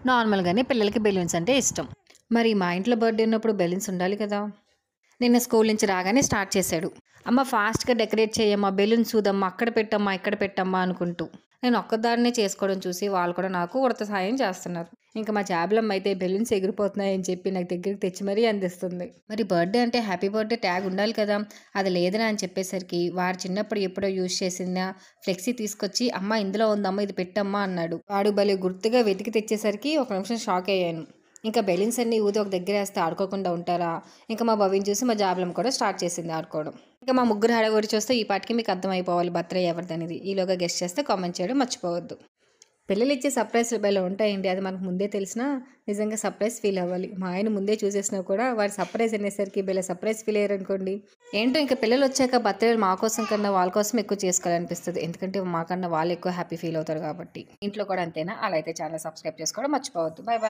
నార్మల్‌గానే పిల్లలకి బెలూన్స్ అంటే ఇష్టం. మరి మా ఇంట్లో బర్త్‌డే ఉన్నప్పుడు బెలూన్స్ ఉండాలి కదా! నిన్న స్కూల్ నుంచి రాగానే స్టార్ట్ చేశాడు. అమ్మ ఫాస్ట్‌గా డెకరేట్ చెయ్యమ్మా, బెలూన్స్ ఊదమ్మా, అక్కడ పెట్టమ్మా, ఇక్కడ పెట్టమ్మా అనుకుంటూ. నేను ఒక్కదాన్నే చేసుకోవడం చూసి వాళ్ళు కూడా నాకు ఉడత సాయం చేస్తున్నారు. ఇంక మా జాబిలమ్మ అయితే బెలూన్స్ ఎగిరిపోతున్నాయని చెప్పి నాకు దగ్గరికి తెచ్చి మరీ అందిస్తుంది. మరి బర్త్‌డే అంటే హ్యాపీ బర్త్‌డే ట్యాగ్ ఉండాలి కదా! అది లేదురా అని చెప్పేసరికి వాడు చిన్నప్పుడు ఎప్పుడో యూజ్ చేసిన ఫ్లెక్సీ తీసుకొచ్చి అమ్మ ఇందులో ఉందమ్మా ఇది పెట్టమ్మా అన్నాడు. వాడు భలే గుర్తుగా వెతికి తెచ్చేసరికి ఒక నిమిషం షాక్ అయ్యాను. ఇంకా బెలూన్స్ అన్నీ ఊది ఒక దగ్గరేస్తే ఆడుకోకుండా ఉంటారా? ఇంక మా భవ్యని చూసి మా జాబిలమ్మ కూడా స్టార్ట్ చేసింది ఆడుకోవడం. ఇక మా ముగ్గురు హడావిడి చూస్తే ఈ పాటికి మీకు అర్థమైపోవాలి బర్త్‌డే ఎవరిదనేది. ఈలోగా గెస్ చేస్తే కామెంట్ చేయడం మర్చిపోవద్దు. పిల్లలిచ్చే సర్ప్రైజ్‌లు భలే ఉంటాయండి. అది మనకు ముందే తెలిసినా నిజంగా సర్ప్రైజ్ ఫీల్ అవ్వాలి. మా ఆయన ముందే చూసేసినా కూడా వాడు సర్ప్రైజ్ అనేసరికి భలే సర్ప్రైజ్ ఫీల్ అయ్యారనుకోండి. ఏంటో ఇంక పిల్లలొచ్చాక బర్త్‌డేలు మా కోసం కన్నా వాళ్ళ కోసం ఎక్కువ చేసుకోవాలనిపిస్తది. ఎందుకంటే మాకన్నా వాళ్ళు ఎక్కువ హ్యాపీ ఫీల్ అవుతారు కాబట్టి. ఇంట్లో కూడా అంతేనా? అలా అయితే ఛానెల్ సబ్స్క్రైబ్ చేసుకోవడం మర్చిపోవద్దు. By by.